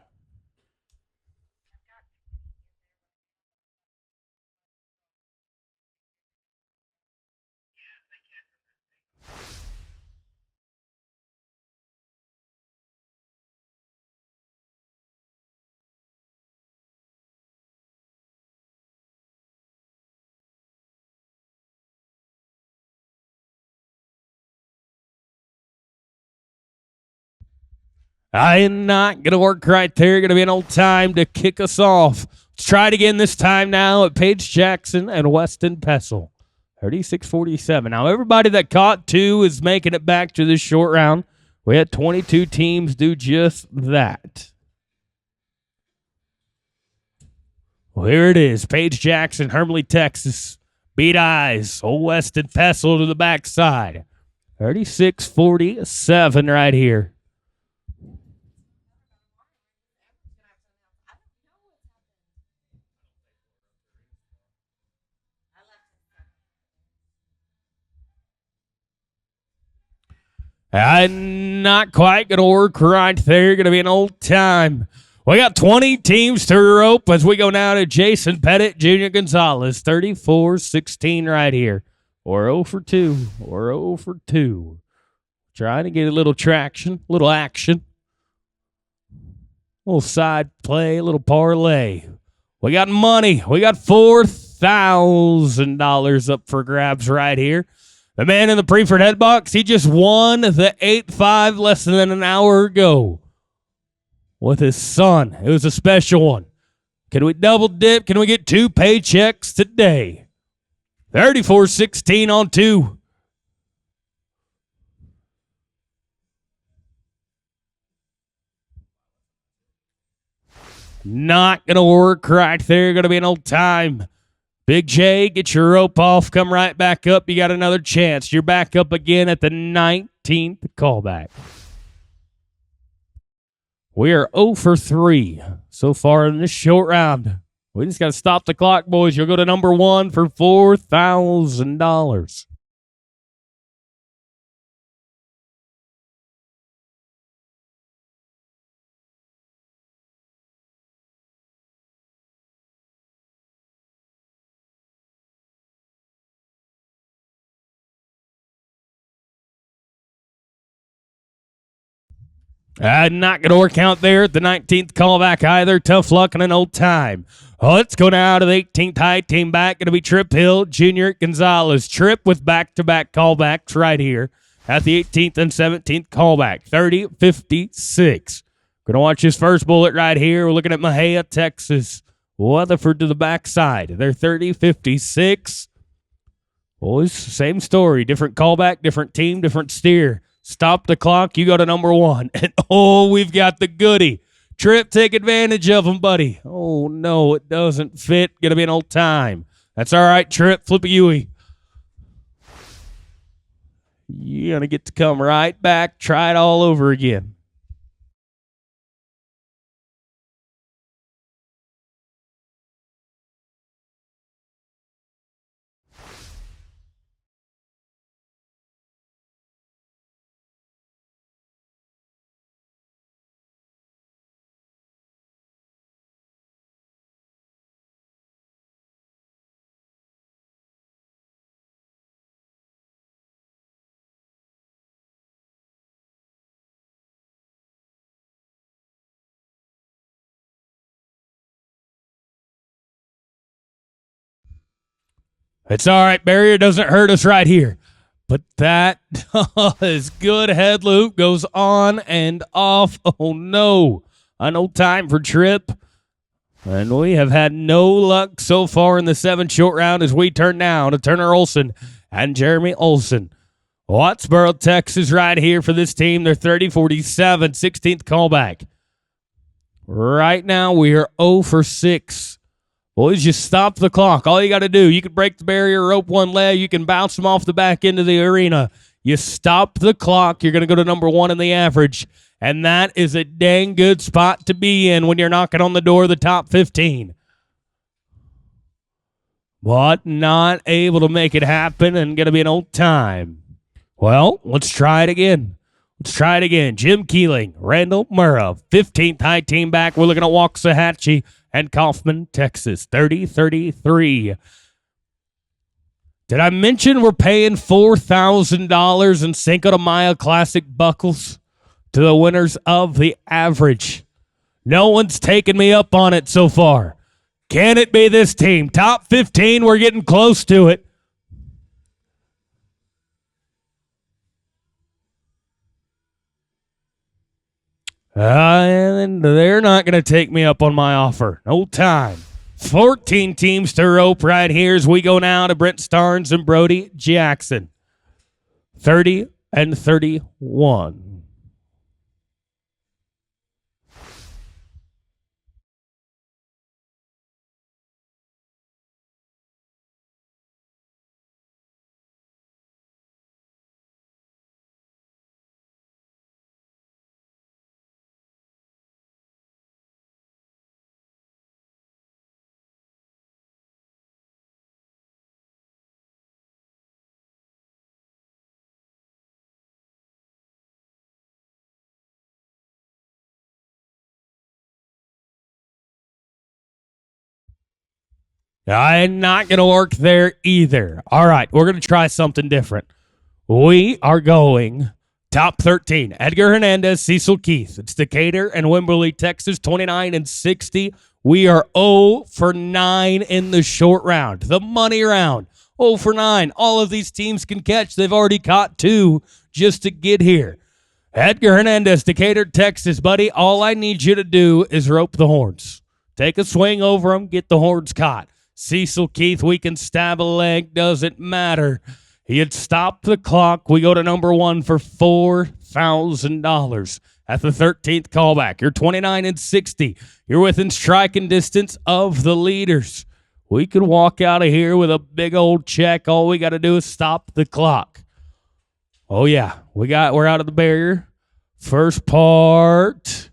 I am not going to work right there. Going to be an old time to kick us off. Let's try it again this time now at Paige Jackson and Weston Pessel. 36-47. Now, everybody that caught 2 is making it back to this short round. We had 22 teams do just that. Well, here it is. Paige Jackson, Hermley, Texas. Beat eyes. Old Weston Pessel to the backside. 36-47 right here. Not quite going to work right there. Going to be an old time. We got 20 teams to rope as we go now to Jason Pettit, Junior Gonzalez. 34-16 right here. Or 0 for 2. Or 0 for 2. Trying to get a little traction, a little action. A little side play, a little parlay. We got money. We got $4,000 up for grabs right here. The man in the Preferred head box, he just won the 8-5 less than an hour ago with his son. It was a special one. Can we double dip? Can we get 2 paychecks today? 34-16 on 2. Not going to work right there. Going to be an old time. Big J, get your rope off. Come right back up. You got another chance. You're back up again at the 19th callback. We are 0 for 3 so far in this short round. We just got to stop the clock, boys. You'll go to number 1 for $4,000. Not going to work out there at the 19th callback either. Tough luck and an old time. Let's go now to the 18th high team back. Going to be Trip Hill, Junior Gonzalez. Trip with back-to-back callbacks right here at the 18th and 17th callback. 30-56. Going to watch his first bullet right here. We're looking at Mayo, Texas. Weatherford to the backside. They're 30-56. Boys, same story. Different callback, different team, different steer. Stop the clock. You go to number one. And, we've got the goodie. Trip, take advantage of him, buddy. Oh, no, it doesn't fit. Going to be an old time. That's all right, Trip. Flip a Yui. You're going to get to come right back. Try it all over again. It's all right. Barrier doesn't hurt us right here. But that is good. Head loop goes on and off. Oh, no. An old time for Trip. And we have had no luck so far in the 7 short round as we turn now to Turner Olson and Jeremy Olson. Wattsboro, Texas right here for this team. They're 30-47, 16th callback. Right now we are 0 for 6. Boys, just stop the clock. All you got to do, you can break the barrier, rope one leg, you can bounce them off the back end of the arena. You stop the clock, you're going to go to number 1 in the average, and that is a dang good spot to be in when you're knocking on the door of the top 15. But not able to make it happen and going to be an old time. Well, let's try it again. Jim Keeling, Randall Murrah, 15th high team back. We're looking at Waxahachie and Kaufman, Texas, 30-33. Did I mention we're paying $4,000 in Cinco de Mayo Classic buckles to the winners of the average? No one's taken me up on it so far. Can it be this team? Top 15, we're getting close to it. And they're not going to take me up on my offer. No time. 14 teams to rope right here as we go now to Brent Starnes and Brody Jackson. 30-31. I'm not going to work there either. All right, we're going to try something different. We are going top 13. Edgar Hernandez, Cecil Keith. It's Decatur and Wimberley, Texas, 29-60. We are 0 for 9 in the short round. The money round, 0 for 9. All of these teams can catch. They've already caught 2 just to get here. Edgar Hernandez, Decatur, Texas, buddy. All I need you to do is rope the horns. Take a swing over them, get the horns caught. Cecil Keith, we can stab a leg, doesn't matter. He had stopped the clock. We go to number 1 for $4,000 at the 13th callback. You're 29-60. You're within striking distance of the leaders. We could walk out of here with a big old check. All we got to do is stop the clock. Oh yeah, we're out of the barrier. First part.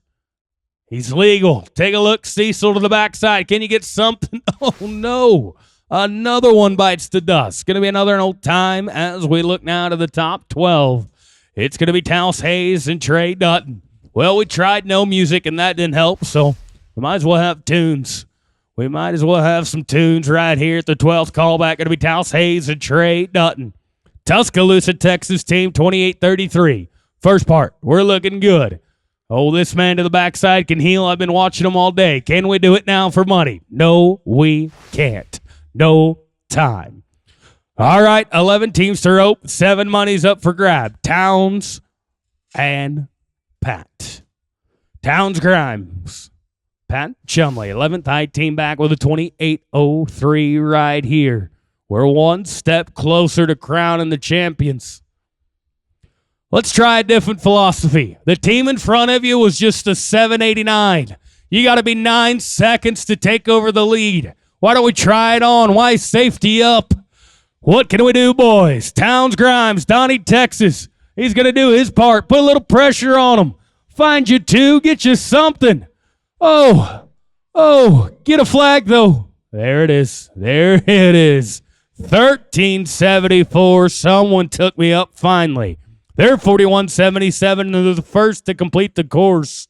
He's legal. Take a look, Cecil, to the backside. Can you get something? Oh, no. Another one bites the dust. Going to be another old time as we look now to the top 12. It's going to be Taos Hayes and Trey Dutton. Well, we tried no music, and that didn't help, so we might as well have tunes. We might as well have some tunes right here at the 12th callback. Going to be Taos Hayes and Trey Dutton. Tuscaloosa, Texas team, 28-33. First part, we're looking good. Oh, this man to the backside can heal. I've been watching him all day. Can we do it now for money? No, we can't. No time. All right, 11 teams to rope. 7 monies up for grab. Towns and Pat. Towns Grimes. Pat Chumley, 11th high team back with a 28.03 right here. We're one step closer to crowning the champions. Let's try a different philosophy. The team in front of you was just a 789. You got to be 9 seconds to take over the lead. Why don't we try it on? Why safety up? What can we do, boys? Towns Grimes, Donnie, Texas. He's going to do his part. Put a little pressure on him. Find you 2. Get you something. Oh, get a flag, though. There it is. There it is. 1374. Someone took me up finally. They're 41.77, and they're the first to complete the course.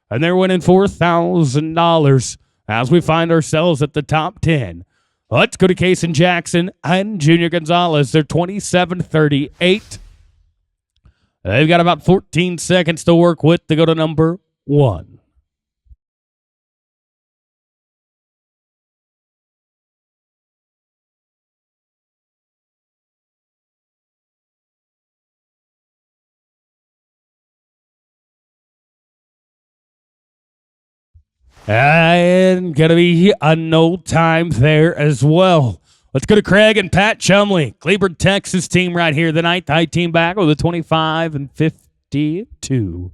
And they're winning $4,000 as we find ourselves at the top 10. Let's go to Case and Jackson and Junior Gonzalez. They're 27.38. They've got about 14 seconds to work with to go to number 1. And going to be a no time there as well. Let's go to Craig and Pat Chumley. Cleburne, Texas team right here. The 9th high team back with a 25.52.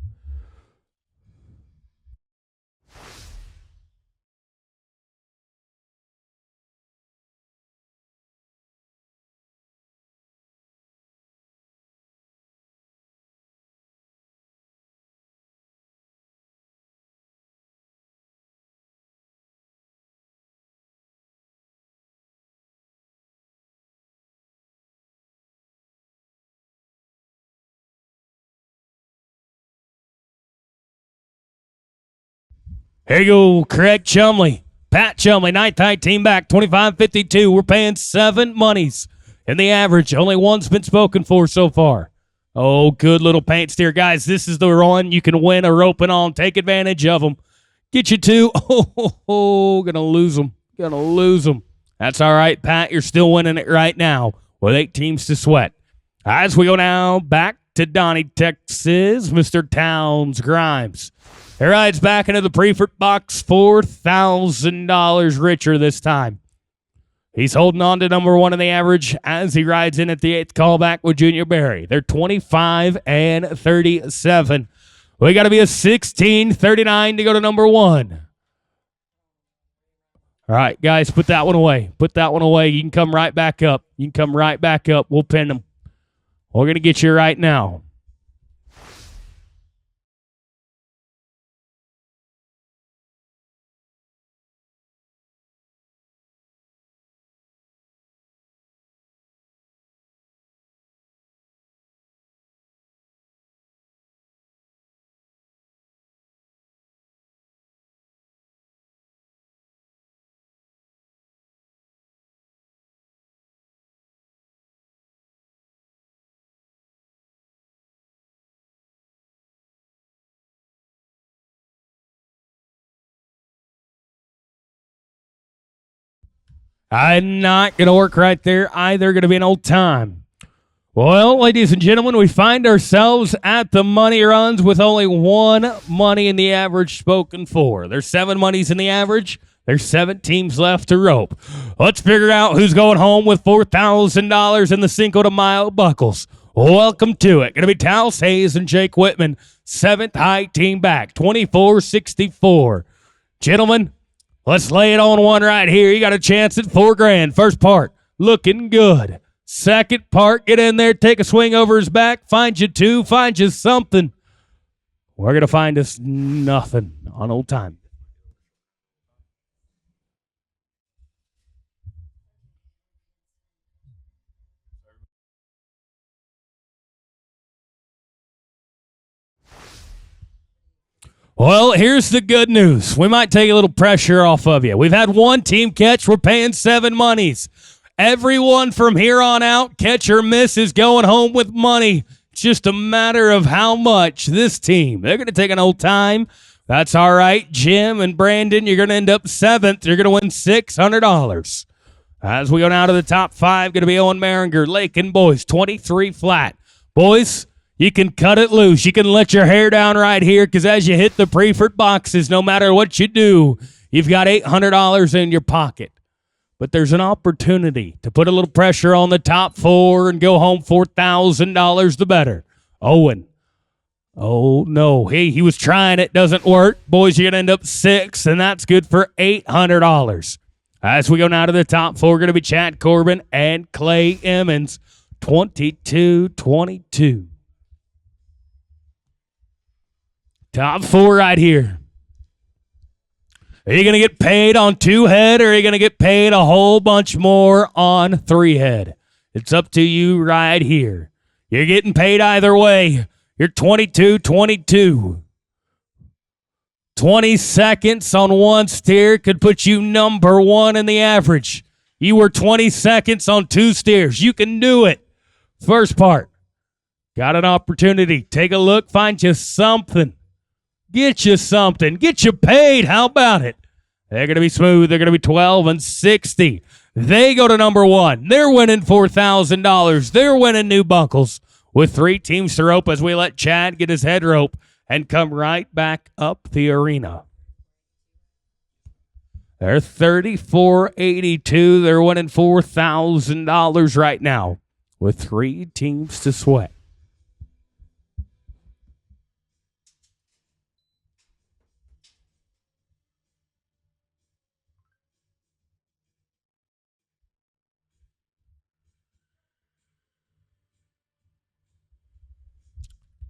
Here you go, Craig Chumley. Pat Chumley, 9th high team back, 25.52. We're paying 7 monies in the average. Only one's been spoken for so far. Oh, good little paint steer. Guys, this is the run. You can win a roping on. Take advantage of them. Get you 2. Gonna lose them. Gonna lose them. That's all right, Pat. You're still winning it right now with 8 teams to sweat. As we go now back to Donnie, Texas, Mr. Towns Grimes. He rides back into the Prefert box, $4,000 richer this time. He's holding on to number 1 in the average as he rides in at the 8th callback with Junior Berry. They're 25.37. We got to be a 16.39 to go to number 1. All right, guys, put that one away. Put that one away. You can come right back up. You can come right back up. We'll pin them. We're going to get you right now. I'm not going to work right there either. Going to be an old time. Well, ladies and gentlemen, we find ourselves at the money runs with only 1 money in the average spoken for. There's 7 monies in the average. There's 7 teams left to rope. Let's figure out who's going home with $4,000 in the Cinco de Mayo buckles. Welcome to it. Going to be Taos Hayes and Jake Whitman, 7th high team back, 24.64. Gentlemen, let's lay it on one right here. You got a chance at $4,000. First part, looking good. Second part, get in there, take a swing over his back, find you 2, find you something. We're going to find us nothing on old time. Well, here's the good news. We might take a little pressure off of you. We've had 1 team catch. We're paying 7 monies. Everyone from here on out, catch or miss, is going home with money. It's just a matter of how much this team. They're going to take an old time. That's all right. Jim and Brandon, you're going to end up 7th. You're going to win $600. As we go down to the top 5, going to be Owen Maringer, Lake and Boys, 23 flat. Boys, you can cut it loose. You can let your hair down right here because as you hit the preferred boxes, no matter what you do, you've got $800 in your pocket. But there's an opportunity to put a little pressure on the top 4 and go home $4,000 the better. Owen. Oh, no. Hey, he was trying. It doesn't work. Boys, you're going to end up 6, and that's good for $800. As we go now to the top 4, going to be Chad Corbin and Clay Emmons, 22-22. Top 4 right here. Are you going to get paid on 2 head, or are you going to get paid a whole bunch more on 3 head? It's up to you right here. You're getting paid either way. You're 22-22. 20 seconds on 1 steer could put you number 1 in the average. You were 20 seconds on 2 steers. You can do it. First part. Got an opportunity. Take a look. Find you something. Get you something. Get you paid. How about it? They're going to be smooth. They're going to be 12-60. They go to number 1. They're winning $4,000. They're winning new buckles with 3 teams to rope as we let Chad get his head rope and come right back up the arena. They're 34-82. They're winning $4,000 right now with 3 teams to sweat.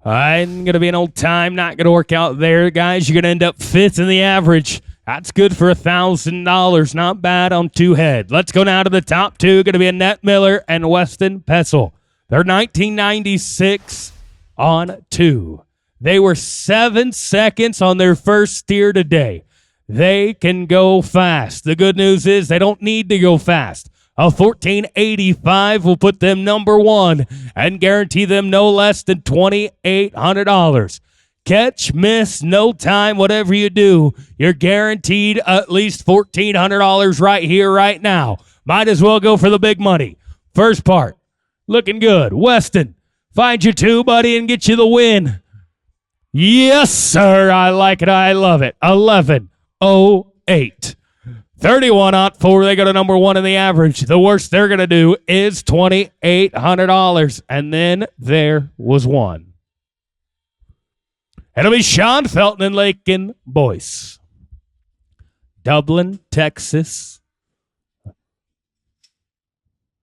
I'm going to be an old time. Not going to work out there, guys. You're going to end up 5th in the average. That's good for $1,000. Not bad on 2 head. Let's go now to the top 2. Going to be Annette Miller and Weston Pessel. They're 1996 on 2. They were 7 seconds on their first steer today. They can go fast. The good news is they don't need to go fast. A 1485 will put them number 1 and guarantee them no less than $2,800. Catch, miss, no time, whatever you do, you're guaranteed at least $1,400 right here, right now. Might as well go for the big money. First part, looking good. Weston, find you 2, buddy, and get you the win. Yes, sir. I like it. I love it. 11:08. 31-4, they go to number 1 in the average. The worst they're going to do is $2,800. And then there was one. It'll be Sean Felton and Lake and Boyce. Dublin, Texas.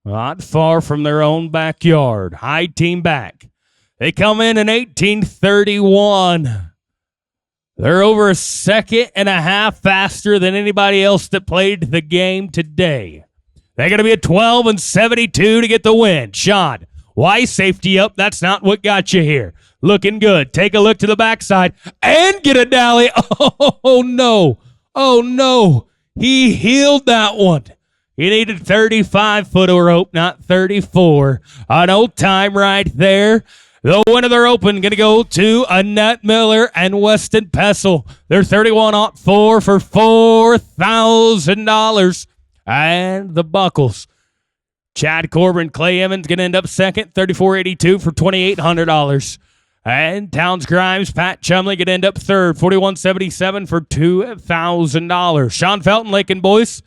Not far from their own backyard. High team back. They come in 1831. They're over a second and a half faster than anybody else that played the game today. They're going to be a 12-72 to get the win. Sean, why safety up? That's not what got you here. Looking good. Take a look to the backside and get a dally. Oh, no. Oh, no. He healed that one. He needed 35-foot of rope, not 34. An old time right there. The winner of their open going to go to Annette Miller and Weston Pessel. They're 31-4 for $4,000. And the buckles. Chad Corbin, Clay Emmons going to end up second, 34.82 for $2,800. And Towns Grimes, Pat Chumley going to end up third, 41.77 for $2,000. Sean Felton, Lake and Boyce